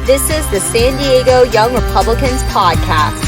This is the San Diego Young Republicans podcast.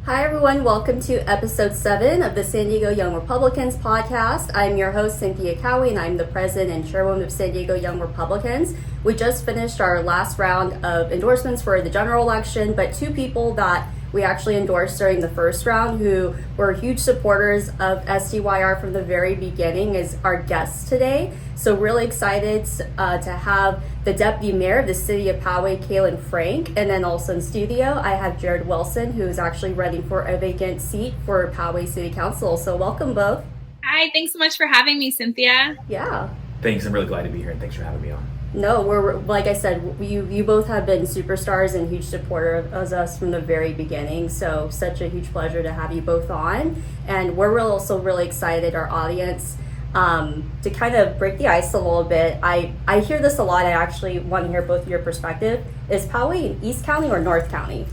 Hi everyone, welcome to episode 7 of the San Diego Young Republicans podcast. I'm your host, Cynthia Kaui, and I'm the president and chairwoman of San Diego Young Republicans. We just finished our last round of endorsements for the general election, but two people that we actually endorsed during the first round who were huge supporters of SDYR from the very beginning is our guests today. So really excited to have the Deputy Mayor of the City of Poway, Caylin Frank, and then also in studio I have Jared Wilson, who is actually running for a vacant seat for Poway City Council. So welcome both. Hi, thanks so much for having me, Cynthia. Yeah. Thanks, I'm really glad to be here, and thanks for having me on. No, we're like I said, you both have been superstars and huge supporter of us from the very beginning. So such a huge pleasure to have you both on, and we're also really excited, our audience, to kind of break the ice a little bit. I hear this a lot. I actually want to hear both of your perspective. Is Poway in East County or North County?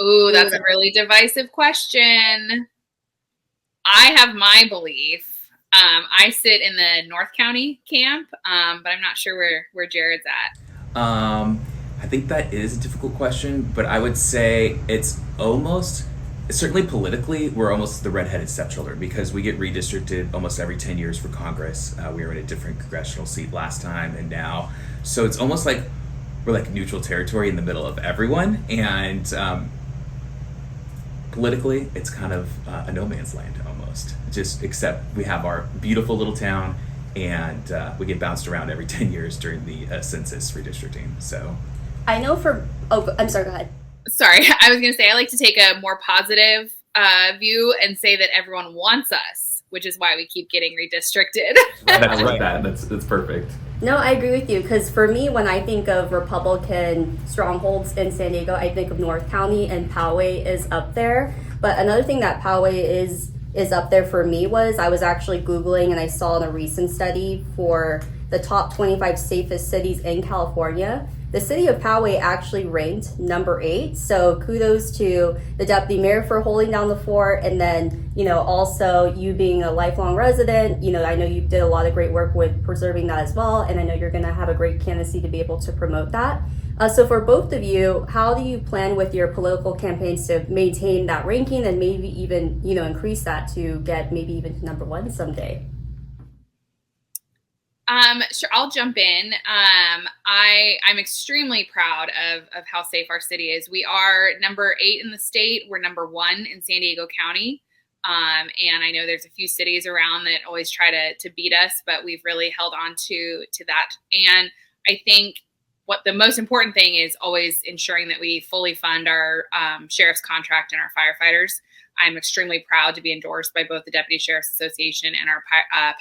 Ooh, that's a really divisive question. I have my belief. I sit in the North County camp, but I'm not sure where Jared's at. I think that is a difficult question, but I would say it's certainly politically, we're almost the redheaded stepchildren because we get redistricted almost every 10 years for Congress. We were in a different congressional seat last time and now. So it's almost like we're like neutral territory in the middle of everyone. And politically, it's kind of a no man's land almost. Just except we have our beautiful little town, and we get bounced around every 10 years during the census redistricting. So, I know I'm sorry. Go ahead. Sorry, I was going to say I like to take a more positive view and say that everyone wants us, which is why we keep getting redistricted. That's perfect. No, I agree with you, because for me, when I think of Republican strongholds in San Diego, I think of North County, and Poway is up there. But another thing that Poway is up there for me was I was actually Googling, and I saw in a recent study for the top 25 safest cities in California, the city of Poway actually ranked number 8. So kudos to the deputy mayor for holding down the fort. And then, also you being a lifelong resident, I know you did a lot of great work with preserving that as well. And I know you're going to have a great candidacy to be able to promote that. So for both of you, how do you plan with your political campaigns to maintain that ranking and maybe even, increase that to get maybe even to number 1 someday? Sure, I'll jump in. I'm extremely proud of how safe our city is. We are number 8 in the state. We're number 1 in San Diego County. And I know there's a few cities around that always try to beat us, but we've really held on to that. And I think what the most important thing is always ensuring that we fully fund our sheriff's contract and our firefighters. I'm extremely proud to be endorsed by both the Deputy Sheriff's Association and our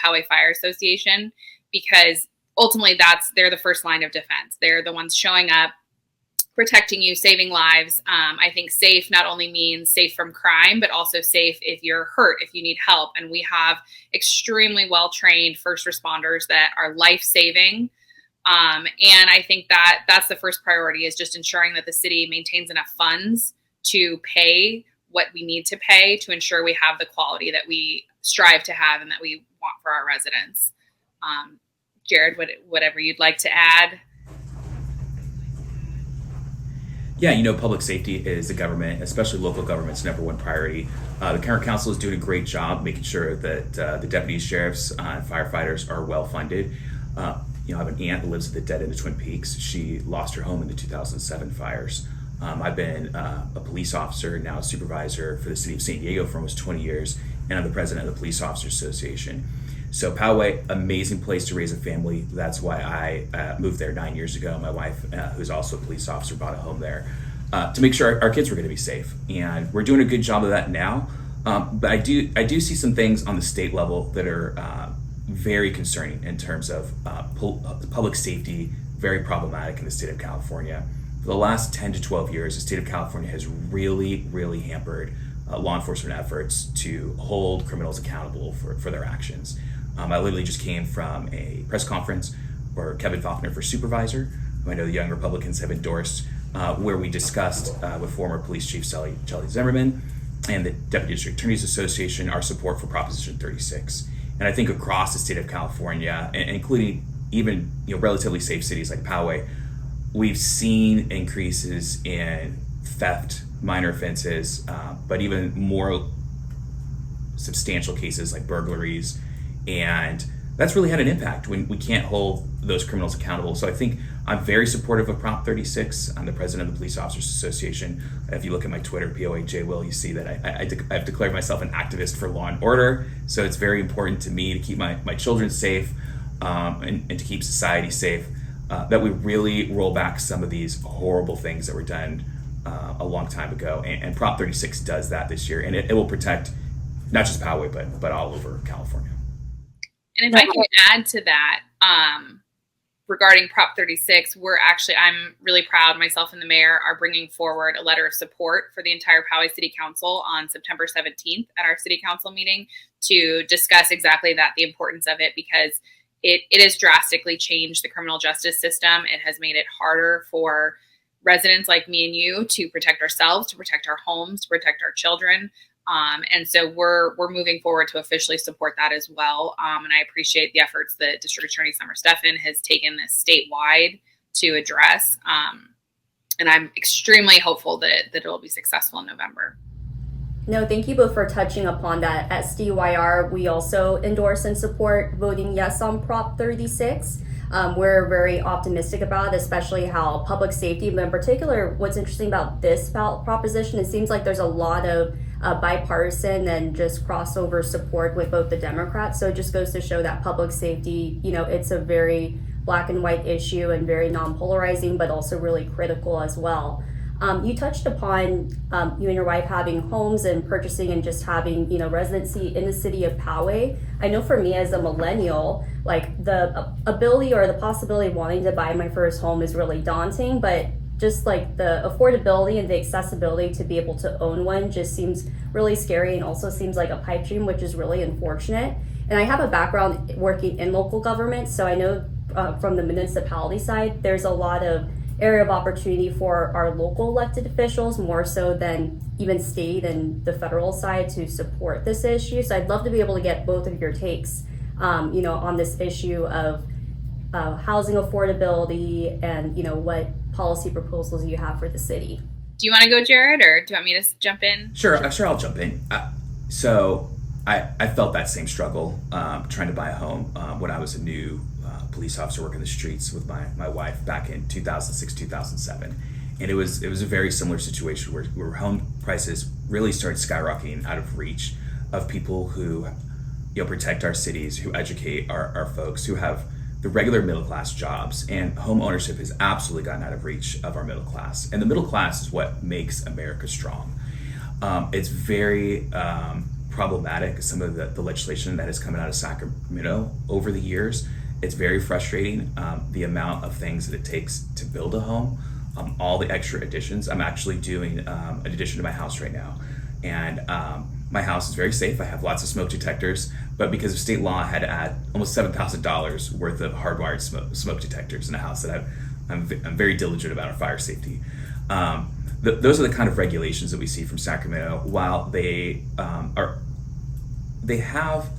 Poway Fire Association, because ultimately they're the first line of defense. They're the ones showing up, protecting you, saving lives. I think safe not only means safe from crime, but also safe if you're hurt, if you need help. And we have extremely well-trained first responders that are life-saving. And I think that's the first priority, is just ensuring that the city maintains enough funds to pay what we need to pay to ensure we have the quality that we strive to have and that we want for our residents. Jared, whatever you'd like to add. Yeah, public safety is the government, especially local government's number 1 priority. The current council is doing a great job making sure that the deputy sheriffs and firefighters are well funded. I have an aunt who lives at the dead end of Twin Peaks. She lost her home in the 2007 fires. I've been a police officer, now a supervisor for the city of San Diego for almost 20 years, and I'm the president of the Police Officers Association. So Poway, amazing place to raise a family. That's why I moved there 9 years ago. My wife, who's also a police officer, bought a home there to make sure our kids were going to be safe. And we're doing a good job of that now. But I do see some things on the state level that are very concerning in terms of public safety, very problematic in the state of California. For the last 10 to 12 years, the state of California has really, really hampered law enforcement efforts to hold criminals accountable for their actions. I literally just came from a press conference where Kevin Faulkner for supervisor, who I know the Young Republicans have endorsed, where we discussed with former police chief Shelley Zimmerman and the Deputy District Attorneys Association our support for Proposition 36. And I think across the state of California, and including even relatively safe cities like Poway, we've seen increases in theft, minor offenses, but even more substantial cases like burglaries, and that's really had an impact when we can't hold those criminals accountable. So I think I'm very supportive of Prop 36. I'm the president of the Police Officers Association. If you look at my Twitter, POAJWill, you see that I've declared myself an activist for law and order. So it's very important to me to keep my children safe, and to keep society safe, that we really roll back some of these horrible things that were done a long time ago. And Prop 36 does that this year, and it will protect not just Poway, but all over California. And if I can add to that, regarding Prop 36, I'm really proud, myself and the mayor are bringing forward a letter of support for the entire Poway City Council on September 17th at our city council meeting to discuss exactly that, the importance of it, because it has drastically changed the criminal justice system. It has made it harder for residents like me and you to protect ourselves, to protect our homes, to protect our children. And so we're moving forward to officially support that as well. And I appreciate the efforts that District Attorney Summer Stephan has taken this statewide to address. And I'm extremely hopeful that it'll be successful in November. No, thank you both for touching upon that. At SDYR, we also endorse and support voting yes on Prop 36. We're very optimistic about it, especially how public safety, but in particular, what's interesting about this proposition, it seems like there's a lot of bipartisan and just crossover support with both the Democrats. So it just goes to show that public safety, it's a very black and white issue and very non-polarizing, but also really critical as well. You touched upon you and your wife having homes and purchasing and just having, residency in the city of Poway. I know for me as a millennial, like the ability or the possibility of wanting to buy my first home is really daunting, but just like the affordability and the accessibility to be able to own one just seems really scary and also seems like a pipe dream, which is really unfortunate. And I have a background working in local government, so I know from the municipality side, there's a lot of area of opportunity for our local elected officials, more so than even state and the federal side, to support this issue. So I'd love to be able to get both of your takes, on this issue of housing affordability and, what policy proposals you have for the city. Do you want to go, Jared, or do you want me to jump in? Sure, I'll jump in. So I felt that same struggle trying to buy a home when I was a new police officer working the streets with my wife back in 2006, 2007. And it was a very similar situation where home prices really started skyrocketing out of reach of people who protect our cities, who educate our folks, who have the regular middle class jobs. And home ownership has absolutely gotten out of reach of our middle class. And the middle class is what makes America strong. It's very problematic, some of the legislation that has come out of Sacramento over the years. It's very frustrating, the amount of things that it takes to build a home, all the extra additions. I'm actually doing an addition to my house right now. And my house is very safe. I have lots of smoke detectors, but because of state law, I had to add almost $7,000 worth of hardwired smoke detectors in a house that I'm very diligent about our fire safety. Those are the kind of regulations that we see from Sacramento. While they have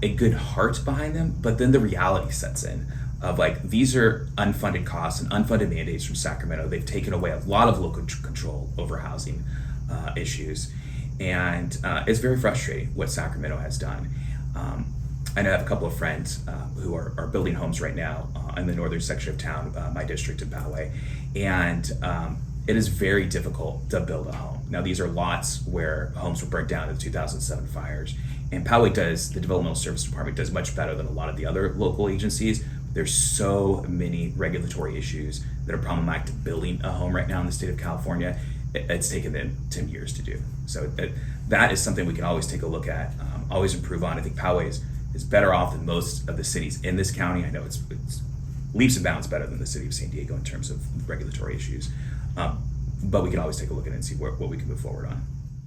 a good heart behind them, but then the reality sets in of like, these are unfunded costs and unfunded mandates from Sacramento. They've taken away a lot of local control over housing issues. And it's very frustrating what Sacramento has done. I know I have a couple of friends who are building homes right now in the northern section of town, my district in Poway. And it is very difficult to build a home. Now, these are lots where homes were burnt down in the 2007 fires. And Poway the Developmental Service Department does much better than a lot of the other local agencies. There's so many regulatory issues that are problematic to building a home right now in the state of California. It's taken them 10 years to do. So that is something we can always take a look at, always improve on. I think Poway is better off than most of the cities in this county. I know it's leaps and bounds better than the city of San Diego in terms of regulatory issues. But we can always take a look at it and see what we can move forward on.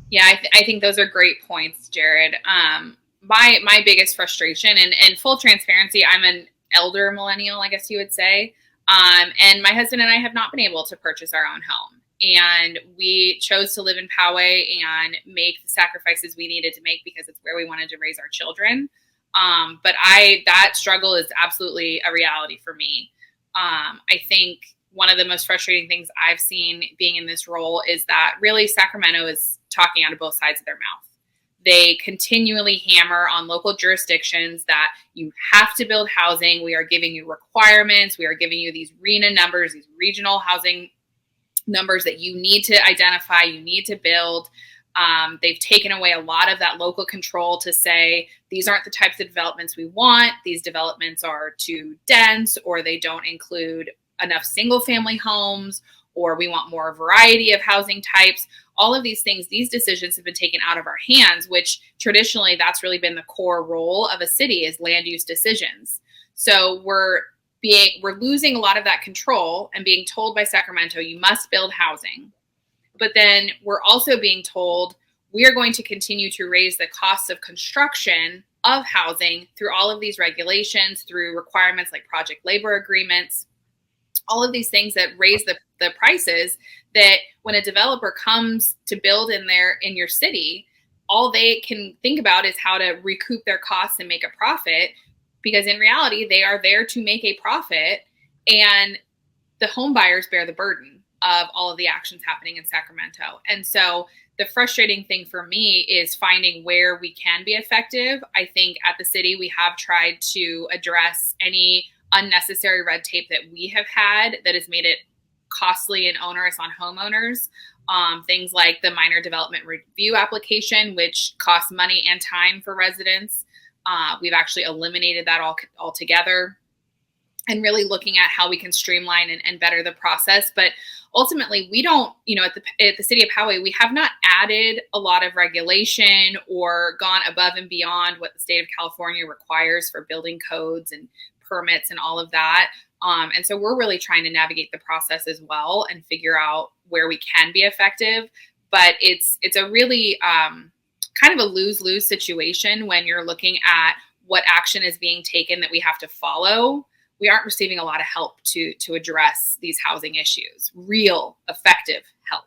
Yeah, I think those are great points, Jared. My biggest frustration, and full transparency, I'm an elder millennial, I guess you would say. And my husband and I have not been able to purchase our own home. And we chose to live in Poway and make the sacrifices we needed to make because it's where we wanted to raise our children. But that struggle is absolutely a reality for me. I think one of the most frustrating things I've seen being in this role is that really Sacramento is talking out of both sides of their mouth. They continually hammer on local jurisdictions that you have to build housing. We are giving you requirements. We are giving you these RENA numbers, these regional housing numbers that you need to identify, you need to build. They've taken away a lot of that local control to say, these aren't the types of developments we want. These developments are too dense, or they don't include enough single family homes, or we want more variety of housing types. All of these things, these decisions have been taken out of our hands, which traditionally that's really been the core role of a city, is land use decisions. So we're losing a lot of that control and being told by Sacramento, you must build housing. But then we're also being told we are going to continue to raise the costs of construction of housing through all of these regulations, through requirements like project labor agreements, all of these things that raise the prices, that when a developer comes to build in your city, all they can think about is how to recoup their costs and make a profit, because in reality, they are there to make a profit, and the home buyers bear the burden of all of the actions happening in Sacramento. And so the frustrating thing for me is finding where we can be effective. I think at the city, we have tried to address any unnecessary red tape that we have had that has made it costly and onerous on homeowners. Things like the minor development review application, which costs money and time for residents. We've actually eliminated that altogether, and really looking at how we can streamline and better the process. But ultimately, we don't, at the city of Poway, we have not added a lot of regulation or gone above and beyond what the state of California requires for building codes and permits and all of that. And so we're really trying to navigate the process as well and figure out where we can be effective. But it's a really kind of a lose-lose situation when you're looking at what action is being taken that we have to follow. We aren't receiving a lot of help to address these housing issues, real effective help.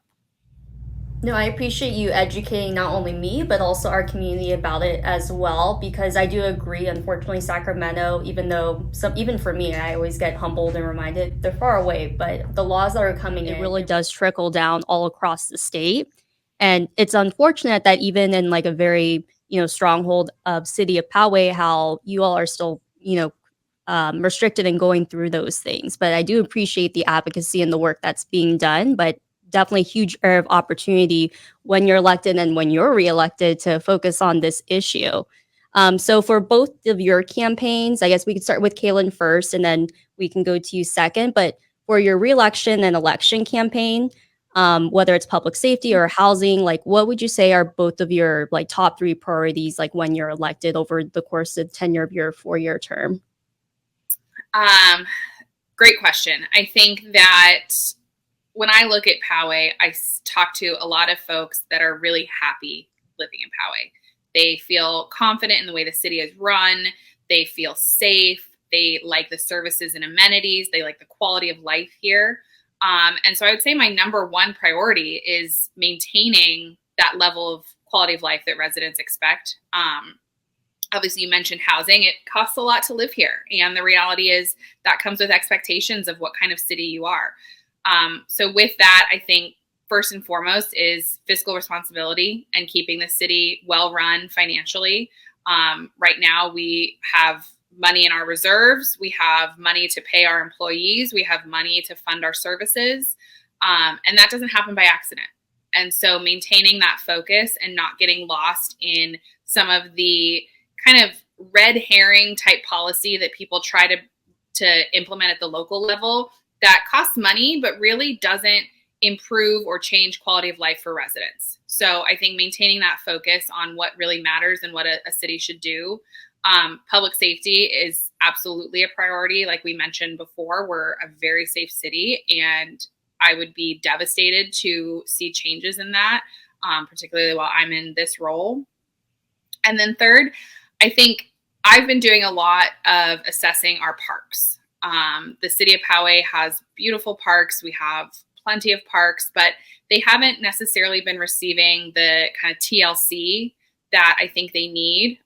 No, I appreciate you educating not only me, but also our community about it as well, because I do agree, unfortunately, Sacramento, even for me, I always get humbled and reminded they're far away, but the laws that are coming in, it really does trickle down all across the state. And it's unfortunate that even in like a very, stronghold of city of Poway, how you all are still, restricted in going through those things. But I do appreciate the advocacy and the work that's being done, but definitely huge area of opportunity when you're elected and when you're reelected to focus on this issue. So for both of your campaigns, I guess we could start with Caylin first, and then we can go to you second. But for your reelection and election campaign, whether it's public safety or housing, like what would you say are both of your like top three priorities, like when you're elected over the course of tenure of your 4-year term? Great question. I think that when I look at Poway, I talk to a lot of folks that are really happy living in Poway. They feel confident in the way the city is run. They feel safe. They like the services and amenities. They like the quality of life here. And so I would say my number one priority is maintaining that level of quality of life that residents expect. Obviously, you mentioned housing. It costs a lot to live here. And the reality is that comes with expectations of what kind of city you are. So with that, I think first and foremost is fiscal responsibility and keeping the city well run financially. Right now, we have money in our reserves. We have money to pay our employees. We have money to fund our services. And that doesn't happen by accident. And so maintaining that focus and not getting lost in some of the kind of red herring type policy that people try to implement at the local level that costs money, but really doesn't improve or change quality of life for residents. So I think maintaining that focus on what really matters and what a city should do. Public safety is absolutely a priority. Like we mentioned before, we're a very safe city, and I would be devastated to see changes in that, particularly while I'm in this role. And then third, I think I've been doing a lot of assessing our parks. The city of Poway has beautiful parks. We have plenty of parks, but they haven't necessarily been receiving the kind of TLC that I think they need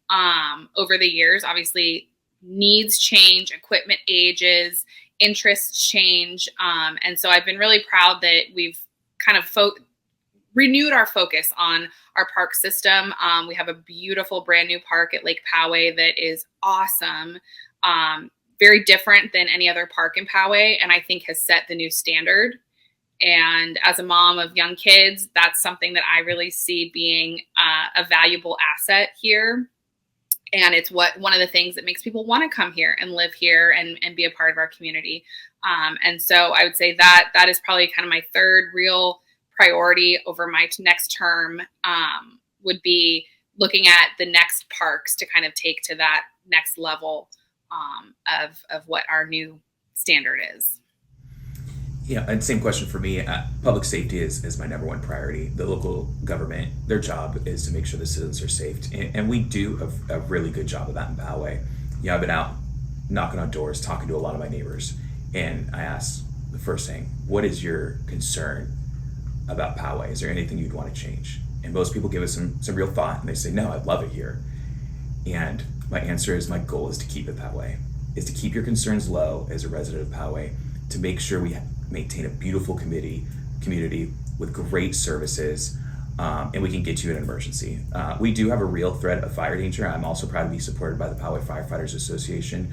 over the years. Obviously, needs change, equipment ages, interests change. And so I've been really proud that we've kind of renewed our focus on our park system. We have a beautiful brand new park at Lake Poway that is awesome. Very different than any other park in Poway, and I think has set the new standard. And as a mom of young kids, that's something that I really see being a valuable asset here. And it's one of the things that makes people want to come here and live here and be a part of our community. And so I would say that is probably kind of my third real priority over my next term, would be looking at the next parks to kind of take to that next level of what our new standard is. Yeah, and same question for me. Public safety is my number one priority. The local government, their job is to make sure the citizens are safe. And we do a really good job of that in Poway. Yeah, I've been out knocking on doors, talking to a lot of my neighbors, and I ask the first thing, what is your concern about Poway? Is there anything you'd want to change? And most people give us some real thought, and they say, no, I'd love it here. And my answer is, my goal is to keep it that way, is to keep your concerns low as a resident of Poway, to make sure we maintain a beautiful community with great services, and we can get you in an emergency. We do have a real threat of fire danger. I'm also proud to be supported by the Poway Firefighters Association.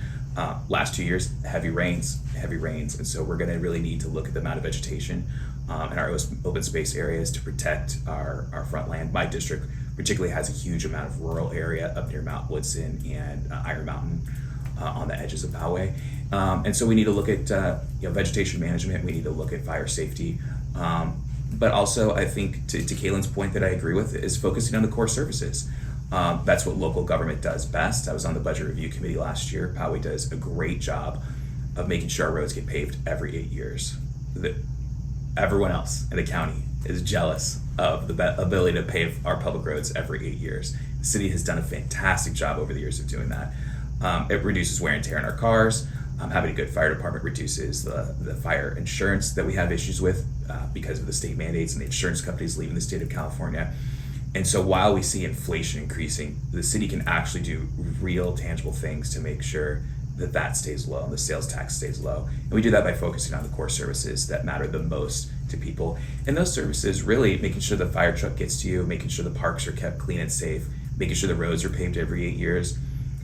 Last 2 years, heavy rains, and so we're gonna really need to look at the amount of vegetation in our open space areas to protect our front land. My district particularly has a huge amount of rural area up near Mount Woodson and Iron Mountain on the edges of Poway. And so we need to look at vegetation management. We need to look at fire safety. But also, I think to Kaylin's point that I agree with is focusing on the core services. That's what local government does best. I was on the budget review committee last year. Poway does a great job of making sure our roads get paved every 8 years. Everyone else in the county is jealous of the ability to pave our public roads every 8 years. The city has done a fantastic job over the years of doing that. It reduces wear and tear in our cars. Having a good fire department reduces the fire insurance that we have issues with because of the state mandates and the insurance companies leaving the state of California. And so while we see inflation increasing, the city can actually do real tangible things to make sure that stays low and the sales tax stays low. And we do that by focusing on the core services that matter the most to people. And those services, really making sure the fire truck gets to you, making sure the parks are kept clean and safe, making sure the roads are paved every 8 years.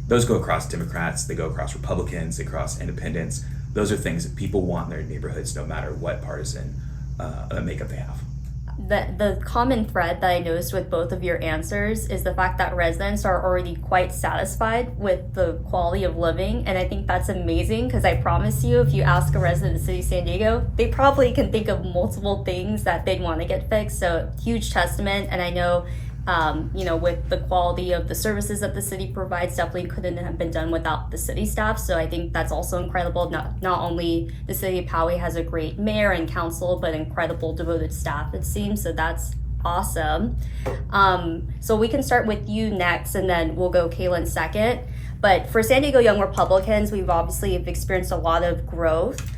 Those go across Democrats, they go across Republicans, they cross independents. Those are things that people want in their neighborhoods, no matter what partisan makeup they have. The common thread that I noticed with both of your answers is the fact that residents are already quite satisfied with the quality of living. And I think that's amazing, because I promise you, if you ask a resident of the city of San Diego, they probably can think of multiple things that they'd want to get fixed. So huge testament. And I know with the quality of the services that the city provides, definitely couldn't have been done without the city staff. So I think that's also incredible. Not only the city of Poway has a great mayor and council, but incredible devoted staff, it seems. So that's awesome. So we can start with you next, and then we'll go Kaylin second. But for San Diego Young Republicans, we've obviously experienced a lot of growth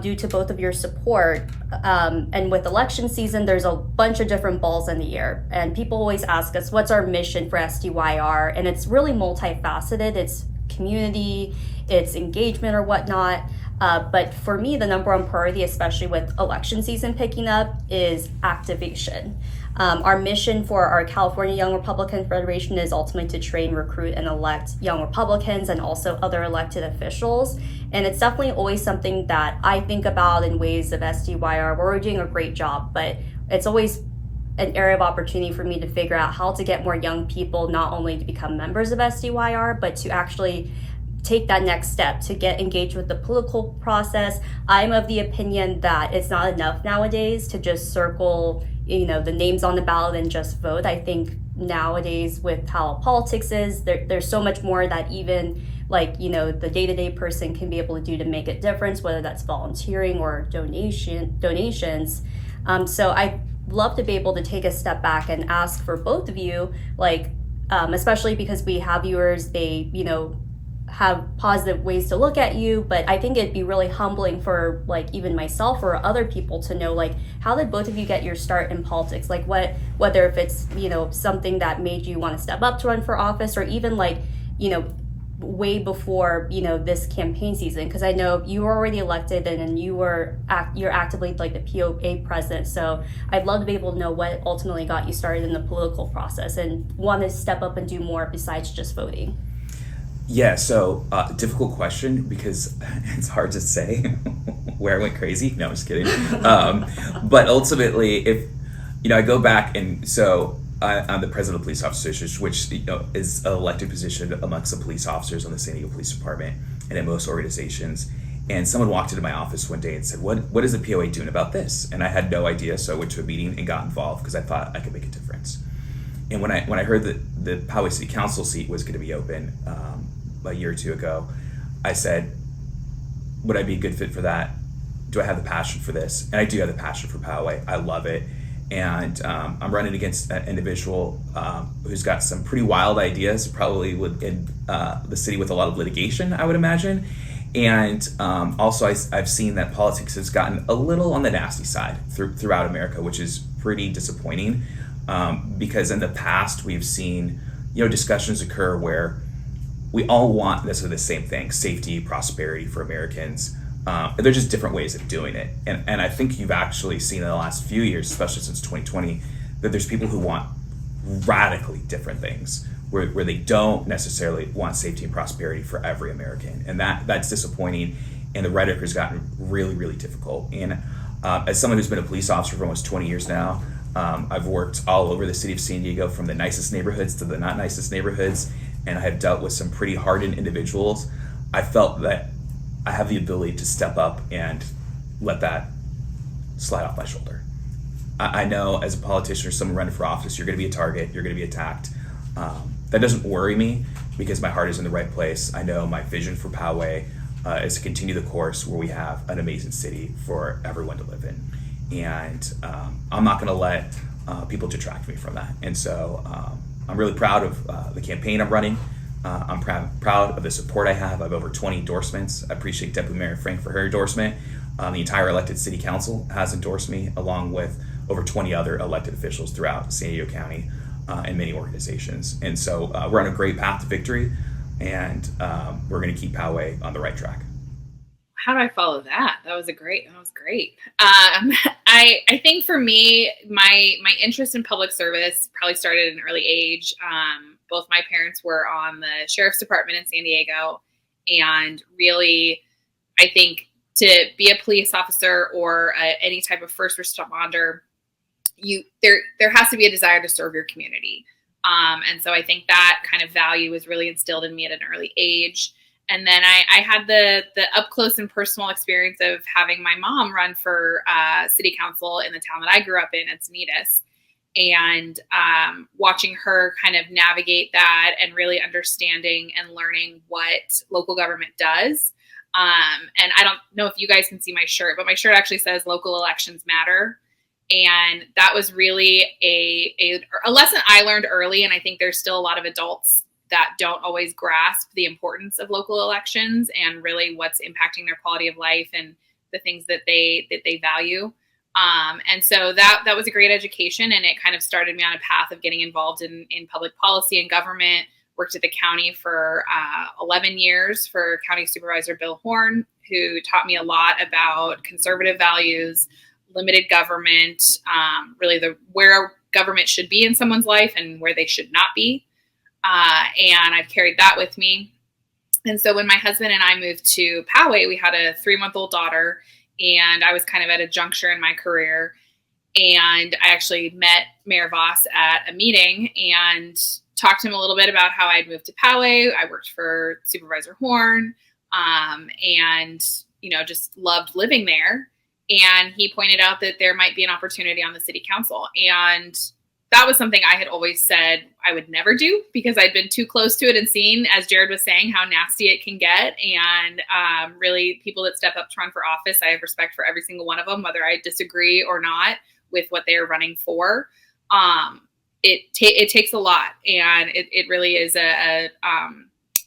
due to both of your support. And with election season, there's a bunch of different balls in the air. And people always ask us, what's our mission for SDYR? And it's really multifaceted. It's community, it's engagement or whatnot. But for me, the number one priority, especially with election season picking up, is activation. Our mission for our California Young Republican Federation is ultimately to train, recruit, and elect young Republicans and also other elected officials. And it's definitely always something that I think about in ways of SDYR. We're doing a great job, but it's always an area of opportunity for me to figure out how to get more young people not only to become members of SDYR, but to actually take that next step to get engaged with the political process. I'm of the opinion that it's not enough nowadays to just circle the names on the ballot and just vote. I think nowadays, with how politics is, there's so much more that even the day-to-day person can be able to do to make a difference, whether that's volunteering or donations. So I'd love to be able to take a step back and ask for both of you, especially because we have viewers, they have positive ways to look at you, but I think it'd be really humbling for like even myself or other people to know like how did both of you get your start in politics, like whether if it's something that made you want to step up to run for office, or even like way before this campaign season, because I know you were already elected and you're actively like the POA president, so I'd love to be able to know what ultimately got you started in the political process and want to step up and do more besides just voting. Yeah, so difficult question because it's hard to say where I went crazy. No, I'm just kidding. But ultimately, if I go back, and so I'm the president of Police Officers, which is an elected position amongst the police officers on the San Diego Police Department and in most organizations. And someone walked into my office one day and said, "What is the POA doing about this?" And I had no idea, so I went to a meeting and got involved because I thought I could make a difference. And when I heard that the Poway City Council seat was going to be open a year or two ago, I said, would I be a good fit for that? Do I have the passion for this? And I do have the passion for Poway. I love it. And I'm running against an individual who's got some pretty wild ideas, probably in the city with a lot of litigation, I would imagine. And also I've seen that politics has gotten a little on the nasty side throughout America, which is pretty disappointing because in the past we've seen discussions occur where we all want necessarily the same thing: safety, prosperity for Americans. They're just different ways of doing it. And I think you've actually seen in the last few years, especially since 2020, that there's people who want radically different things, where they don't necessarily want safety and prosperity for every American. And that's disappointing. And the rhetoric has gotten really, really difficult. And as someone who's been a police officer for almost 20 years now, I've worked all over the city of San Diego, from the nicest neighborhoods to the not nicest neighborhoods, and I have dealt with some pretty hardened individuals. I felt that I have the ability to step up and let that slide off my shoulder. I know as a politician or someone running for office, you're going to be a target, you're going to be attacked. That doesn't worry me because my heart is in the right place. I know my vision for Poway is to continue the course where we have an amazing city for everyone to live in. And I'm not going to let people detract me from that. And so I'm really proud of the campaign I'm running. I'm proud of the support I have. I have over 20 endorsements. I appreciate Deputy Mayor Frank for her endorsement. The entire elected city council has endorsed me, along with over 20 other elected officials throughout San Diego County and many organizations. And so we're on a great path to victory, and we're going to keep Poway on the right track. How do I follow that? That was great. I think for me, my interest in public service probably started at an early age. Both my parents were on the sheriff's department in San Diego, and really, I think to be a police officer or any type of first responder, there has to be a desire to serve your community. And so I think that kind of value was really instilled in me at an early age. And then I had the up close and personal experience of having my mom run for city council in the town that I grew up in, Encinitas, and watching her kind of navigate that and really understanding and learning what local government does. And I don't know if you guys can see my shirt, but my shirt actually says "Local Elections Matter." And that was really a lesson I learned early. And I think there's still a lot of adults that don't always grasp the importance of local elections and really what's impacting their quality of life and the things that they value. And so that was a great education, and it kind of started me on a path of getting involved in public policy and government. Worked at the county for 11 years for County Supervisor Bill Horn, who taught me a lot about conservative values, limited government, really where government should be in someone's life and where they should not be. And I've carried that with me. And so when my husband and I moved to Poway, we had a 3-month-old daughter, and I was kind of at a juncture in my career. And I actually met Mayor Voss at a meeting and talked to him a little bit about how I'd moved to Poway. I worked for Supervisor Horn, and, just loved living there. And he pointed out that there might be an opportunity on the city council. And that was something I had always said I would never do because I'd been too close to it and seen, as Jared was saying, how nasty it can get. And really, people that step up to run for office, I have respect for every single one of them, whether I disagree or not with what they are running for. It takes a lot, and it really is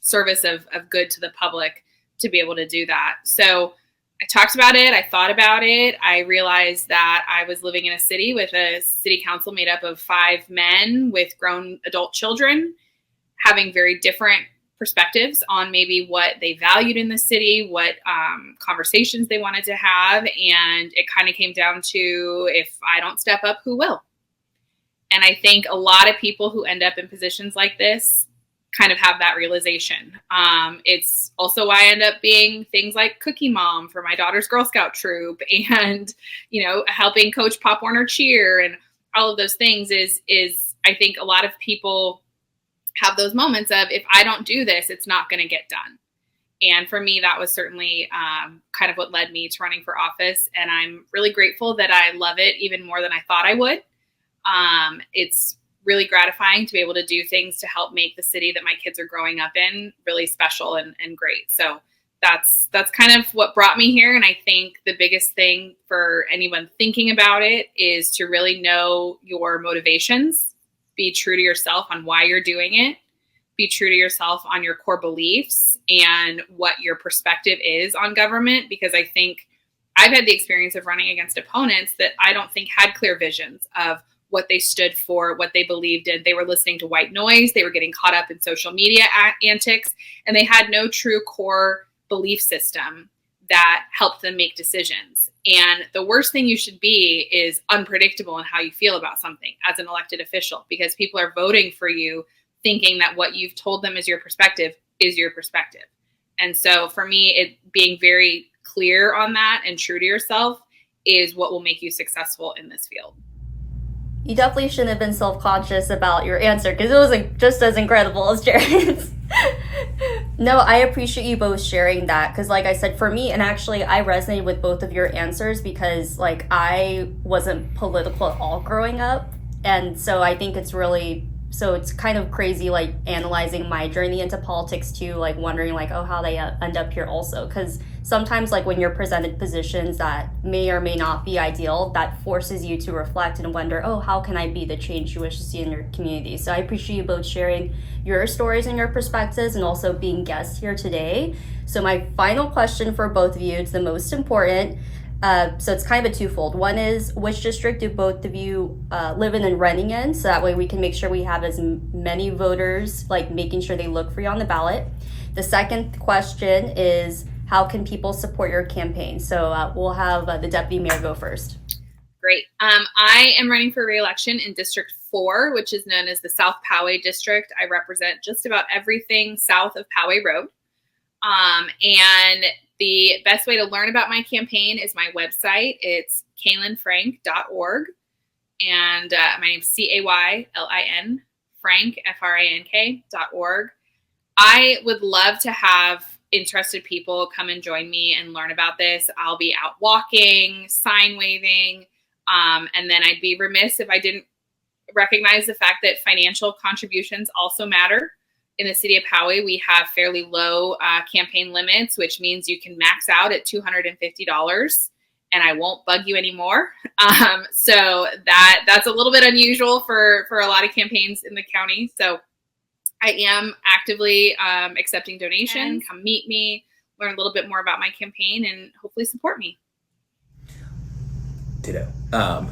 service of good to the public to be able to do that. So I talked about it. I thought about it. I realized that I was living in a city with a city council made up of 5 men with grown adult children, having very different perspectives on maybe what they valued in the city, what conversations they wanted to have. And it kind of came down to, if I don't step up, who will? And I think a lot of people who end up in positions like this kind of have that realization. It's also why I end up being things like cookie mom for my daughter's Girl Scout troop, and, helping coach Pop Warner cheer, and all of those things is I think a lot of people have those moments of, if I don't do this, it's not going to get done. And for me, that was certainly kind of what led me to running for office. And I'm really grateful that I love it even more than I thought I would. It's really gratifying to be able to do things to help make the city that my kids are growing up in really special and great. So that's kind of what brought me here. And I think the biggest thing for anyone thinking about it is to really know your motivations, be true to yourself on why you're doing it, be true to yourself on your core beliefs and what your perspective is on government. Because I think I've had the experience of running against opponents that I don't think had clear visions of what they stood for, what they believed in. They were listening to white noise. They were getting caught up in social media antics, and they had no true core belief system that helped them make decisions. And the worst thing you should be is unpredictable in how you feel about something as an elected official, because people are voting for you thinking that what you've told them is your perspective is your perspective. And so for me, it being very clear on that and true to yourself is what will make you successful in this field. You definitely shouldn't have been self-conscious about your answer, because it was just as incredible as Jared's. No, I appreciate you both sharing that, because like I said, for me, and actually I resonated with both of your answers, because like I wasn't political at all growing up. And so I think it's kind of crazy, like analyzing my journey into politics too, like wondering like, oh, how they end up here also. Because sometimes like when you're presented positions that may or may not be ideal, that forces you to reflect and wonder, oh, how can I be the change you wish to see in your community? So I appreciate you both sharing your stories and your perspectives, and also being guests here today. So my final question for both of you, it's the most important. So it's kind of a twofold. One is, which district do both of you live in and running in? So that way we can make sure we have as many voters, like making sure they look for you on the ballot. The second question is, how can people support your campaign? So we'll have the Deputy Mayor go first. Great. I am running for re-election in District 4, which is known as the South Poway District. I represent just about everything south of Poway Road. And the best way to learn about my campaign is my website. It's kaylinfrank.org. And my name's Caylin, Frank, Frank.org. I would love to have interested people come and join me and learn about this. I'll be out walking, sign waving, and then I'd be remiss if I didn't recognize the fact that financial contributions also matter. In the city of Poway, we have fairly low campaign limits, which means you can max out at $250, and I won't bug you anymore. So that's a little bit unusual for a lot of campaigns in the county. So I am actively accepting donations. Come meet me, learn a little bit more about my campaign, and hopefully support me. Ditto. My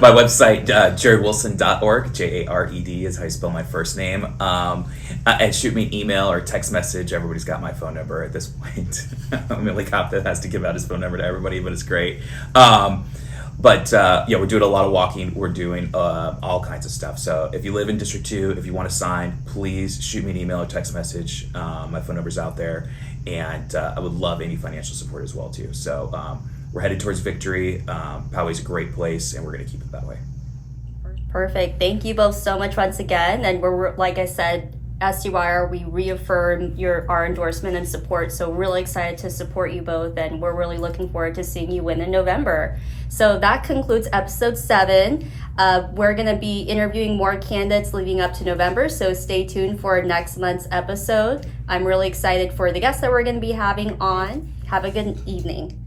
website, jaredwilson.org, Jared is how you spell my first name. And shoot me an email or text message. Everybody's got my phone number at this point. I'm the only cop that has to give out his phone number to everybody, but it's great. But we're doing a lot of walking. We're doing all kinds of stuff. So if you live in District 2, if you want to sign, please shoot me an email or text message. My phone number's out there. And I would love any financial support as well, too. So we're headed towards victory. Poway's a great place, and we're going to keep it that way. Perfect. Thank you both so much once again. And we're, like I said, SDYR, we reaffirm our endorsement and support. So really excited to support you both, and we're really looking forward to seeing you win in November. So that concludes episode 7. We're going to be interviewing more candidates leading up to November, so stay tuned for next month's episode. I'm really excited for the guests that we're going to be having on. Have a good evening.